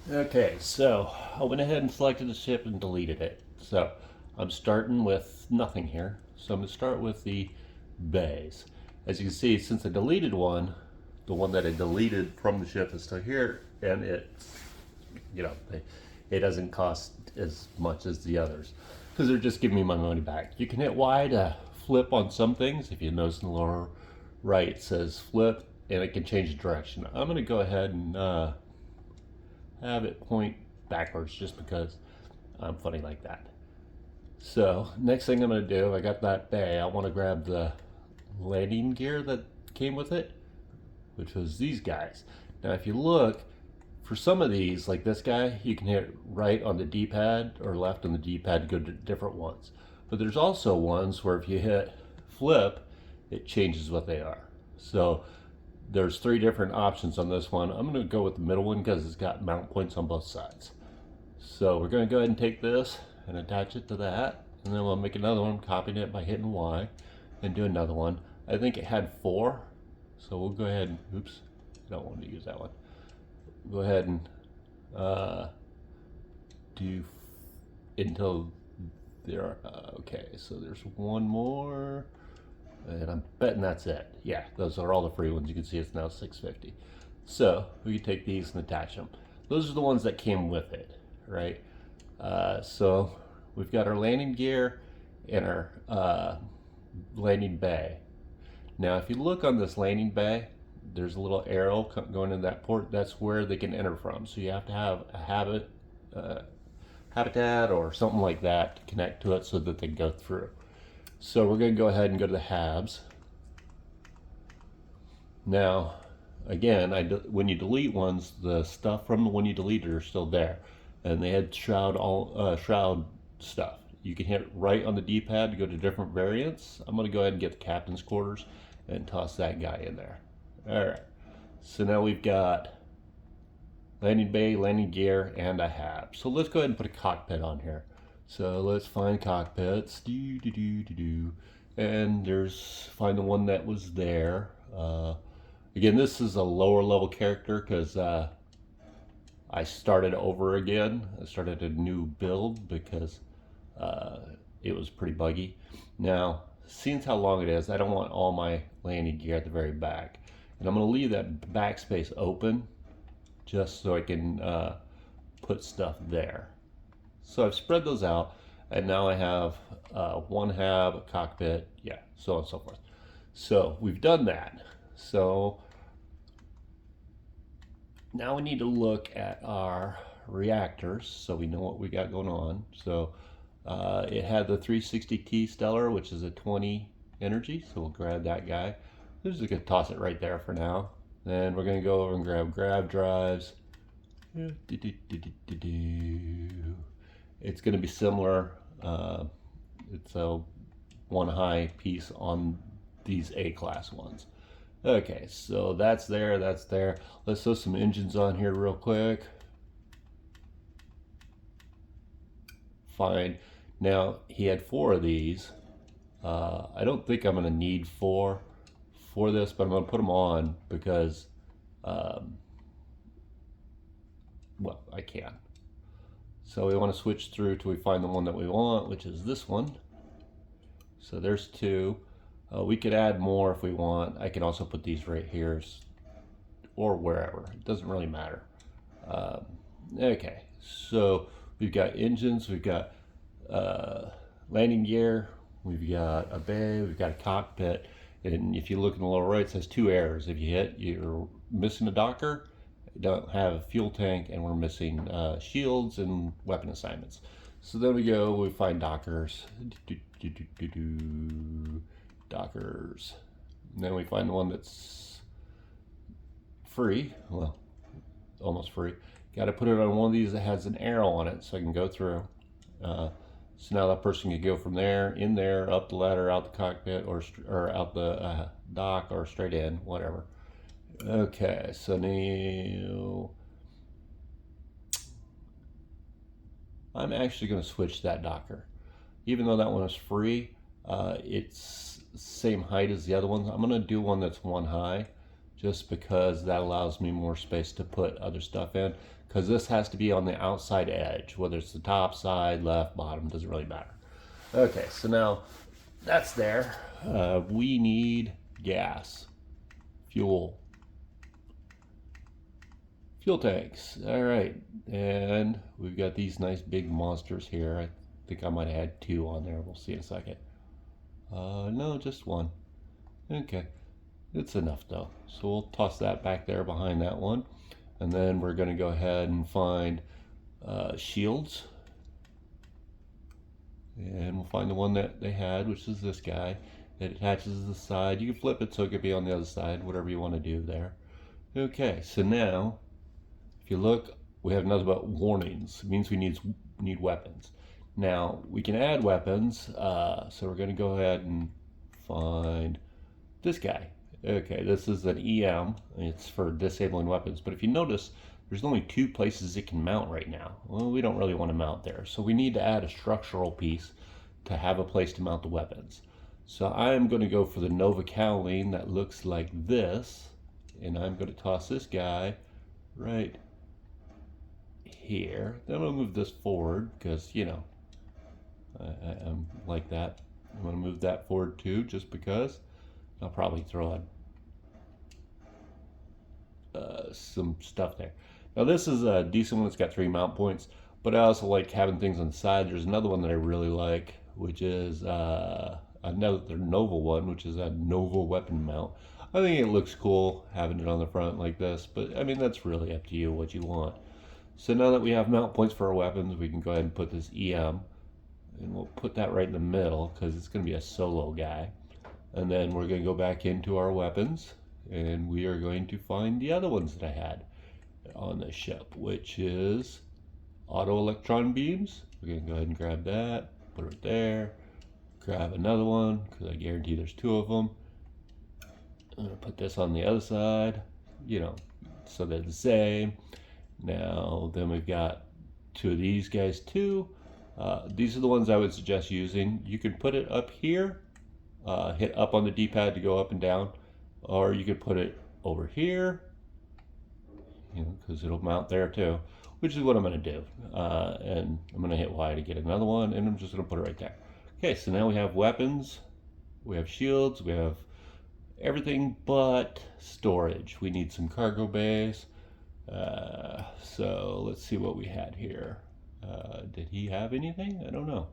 Okay, so I went ahead and selected the ship and deleted it. So I'm starting with nothing here. So I'm going to start with the bays. As you can see, since I deleted one, the one that I deleted from the ship is still here, and you know, it doesn't cost as much as the others because they're just giving me my money back. You can hit Y to flip on some things. If you notice in the lower right, it says flip, and it can change the direction. I'm going to go ahead and have it point backwards just because I'm funny like that. So next thing I'm going to do, I got that bay. I want to grab the landing gear that came with it, which was these guys. Now if you look, for some of these, like this guy, you can hit right on the D-pad or left on the D-pad to go to different ones. But there's also ones where if you hit flip, it changes what they are. So there's three different options on this one. I'm going to go with the middle one because it's got mount points on both sides. So we're going to go ahead and take this and attach it to that, and then we'll make another one, copying it by hitting Y, and do another one. I think it had 4, so we'll go ahead and, oops, I don't want to use that one. Go ahead and do until there. Okay, so there's one more, and I'm betting that's it. Yeah, those are all the free ones. You can see it's now 650. So we can take these and attach them. Those are the ones that came with it, right? So we've got our landing gear and our landing bay. Now, if you look on this landing bay, there's a little arrow going in that port. That's where they can enter from. So you have to have a habitat or something like that to connect to it so that they can go through. So we're going to go ahead and go to the habs. Now, again, when you delete ones, the stuff from the one you deleted are still there, and they had shroud stuff. You can hit right on the D-pad to go to different variants. I'm going to go ahead and get the captain's quarters and toss that guy in there. All right. So now we've got landing bay, landing gear, and a hab. So let's go ahead and put a cockpit on here. So let's find cockpits. And find the one that was there. Again, this is a lower level character because I started over again. I started a new build because it was pretty buggy. Now, seeing how long it is, I don't want all my landing gear at the very back. And I'm going to leave that backspace open just so I can put stuff there. So I've spread those out, and now I have one hab, a cockpit, yeah, so on and so forth. So we've done that. So now we need to look at our reactors so we know what we got going on. So it had the 360T Stellar, which is a 20 energy, so we'll grab that guy. We're just going to toss it right there for now. Then we're going to go over and grab grav drives. It's going to be similar. It's a one high piece on these A-class ones. Okay, so that's there, that's there. Let's throw some engines on here real quick. Fine. Now, he had 4 of these. I don't think I'm going to need 4 for this, but I'm going to put them on because, well, I can. So we want to switch through till we find the one that we want, which is this one. So there's 2. We could add more if we want. I can also put these right here or wherever. It doesn't really matter. Okay, so we've got engines, we've got landing gear, we've got a bay, we've got a cockpit. And if you look in the lower right, it says 2 errors. If you hit, you're missing a docker, you don't have a fuel tank, and we're missing shields and weapon assignments. So then we find dockers. Dockers. And then we find the one that's free. Well, almost free. Got to put it on one of these that has an arrow on it so I can go through. So now that person can go from there, in there, up the ladder, out the cockpit, or out the dock, or straight in, whatever. Okay, so now I'm actually going to switch that docker. Even though that one is free, it's same height as the other ones. I'm going to do one that's one high just because that allows me more space to put other stuff in, because this has to be on the outside edge, whether it's the top, side, left, bottom, doesn't really matter. Okay, so now that's there. We need gas, fuel tanks. All right, and we've got these nice big monsters here. I think I might have had 2 on there. We'll see in a second. No, just 1. Okay, it's enough though. So we'll toss that back there behind that one. And then we're going to go ahead and find shields. And we'll find the one that they had, which is this guy. It attaches to the side. You can flip it so it could be on the other side, whatever you want to do there. Okay, so now, if you look, we have nothing but warnings. It means we need weapons. Now, we can add weapons, so we're going to go ahead and find this guy. Okay, this is an EM. It's for disabling weapons. But if you notice, there's only 2 places it can mount right now. Well, we don't really want to mount there. So we need to add a structural piece to have a place to mount the weapons. So I'm going to go for the Nova Cowling that looks like this. And I'm going to toss this guy right here. Then I'm going to move this forward because, you know, I'm like that. I'm going to move that forward too, just because. I'll probably throw in some stuff there. Now this is a decent one. It's got 3 mount points, but I also like having things on the side. There's another one that I really like, which is another Nova one, which is a Nova weapon mount. I think it looks cool having it on the front like this, but I mean, that's really up to you what you want. So now that we have mount points for our weapons, we can go ahead and put this EM, and we'll put that right in the middle because it's going to be a solo guy. And then we're going to go back into our weapons, and we are going to find the other ones that I had on the ship, which is auto electron beams. We're going to go ahead and grab that, put it right there. Grab another one, because I guarantee there's 2 of them. I'm going to put this on the other side, you know, so they're the same. Now, then we've got 2 of these guys too. These are the ones I would suggest using. You can put it up here, hit up on the D-pad to go up and down, or you could put it over here, you know, because it'll mount there too, which is what I'm going to do. And I'm going to hit Y to get another one, and I'm just going to put it right there. Okay, so now we have weapons, we have shields, we have everything but storage. We need some cargo bays. So let's see what we had here. Did he have anything? I don't know.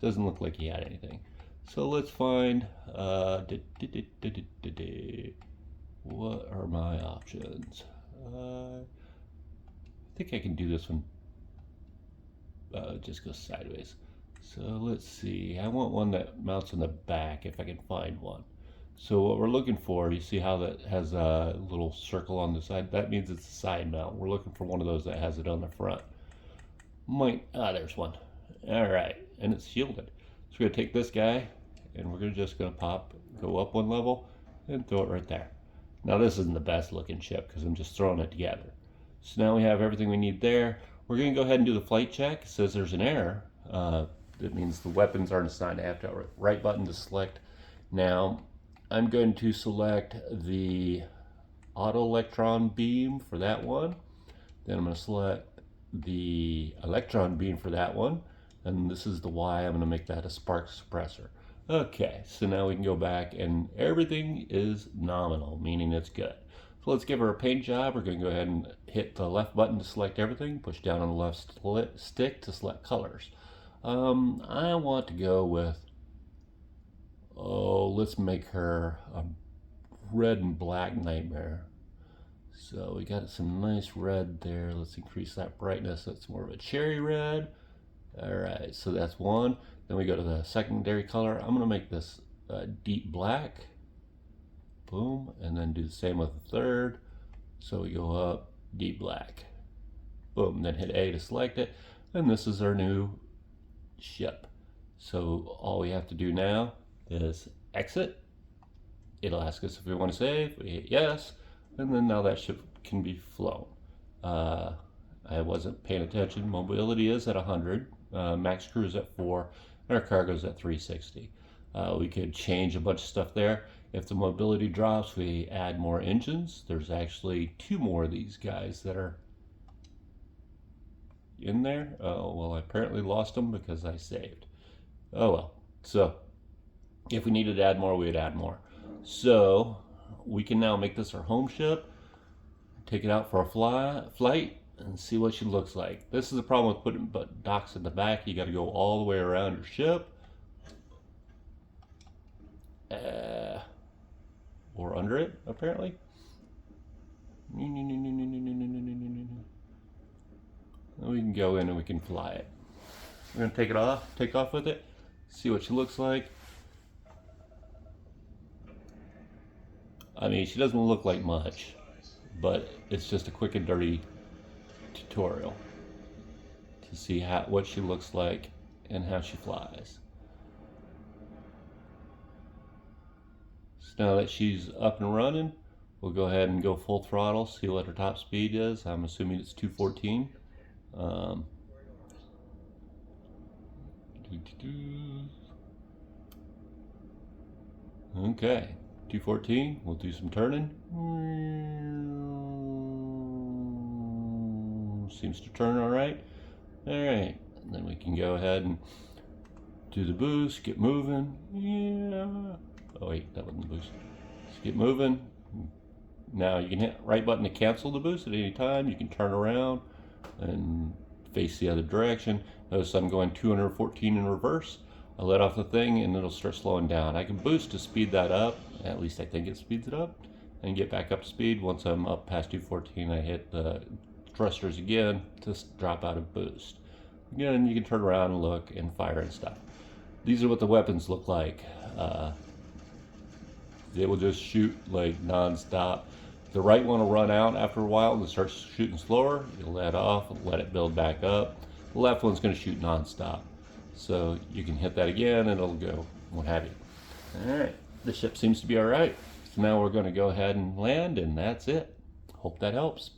Doesn't look like he had anything. So let's find, what are my options? I think I can do this one, just go sideways. So let's see, I want one that mounts on the back if I can find one. So what we're looking for, you see how that has a little circle on the side? That means it's a side mount. We're looking for one of those that has it on the front. There's one. All right, and it's shielded. So we're gonna take this guy, and we're just gonna go up 1 level, and throw it right there. Now this isn't the best looking ship because I'm just throwing it together. So now we have everything we need there. We're gonna go ahead and do the flight check. It says there's an error. That means the weapons aren't assigned. I have to right button to select. Now I'm going to select the auto electron beam for that one. Then I'm going to select the electron beam for that one. And this is the Y. I'm going to make that a spark suppressor. Okay, so now we can go back and everything is nominal, meaning it's good. So let's give her a paint job. We're going to go ahead and hit the left button to select everything. Push down on the left stick to select colors. I want to go with, let's make her a red and black nightmare. So we got some nice red there. Let's increase that brightness. That's more of a cherry red. All right, so that's one. Then we go to the secondary color. I'm going to make this deep black. Boom, and then do the same with the third. So we go up, deep black. Boom, then hit A to select it. And this is our new ship. So all we have to do now is exit. It'll ask us if we want to save. We hit yes, and then now that ship can be flown. I wasn't paying attention. Mobility is at 100, max cruise at 4, and our cargo's at 360. We could change a bunch of stuff there. If the mobility drops, we add more engines. There's actually 2 more of these guys that are in there. Oh, well, I apparently lost them because I saved. Oh, well. So, if we needed to add more, we'd add more. So, we can now make this our home ship, take it out for a flight, and see what she looks like. This is the problem with putting docks in the back. You got to go all the way around your ship. Or under it, apparently. We can go in and we can fly it. We're gonna take off with it, see what she looks like. I mean, she doesn't look like much, but it's just a quick and dirty tutorial to see what she looks like and how she flies. So now that she's up and running, we'll go ahead and go full throttle, see what her top speed is. I'm assuming it's 214. Okay, 214. We'll do some turning. Seems to turn all right. All right, and then we can go ahead and do the boost, get moving. Yeah. Oh wait, that wasn't the boost. Let's get moving. Now you can hit right button to cancel the boost at any time. You can turn around and face the other direction. Notice I'm going 214 in reverse. I let off the thing and it'll start slowing down. I can boost to speed that up. At least I think it speeds it up. And get back up to speed. Once I'm up past 214, I hit the thrusters again to drop out of boost. Again, you can turn around and look and fire and stuff. These are what the weapons look like. They will just shoot like non-stop. The right one will run out after a while and start shooting slower. You'll let off, let it build back up. The left one's going to shoot non-stop. So you can hit that again and it'll go, what have you. All right, the ship seems to be all right. So now we're going to go ahead and land, and that's it. Hope that helps.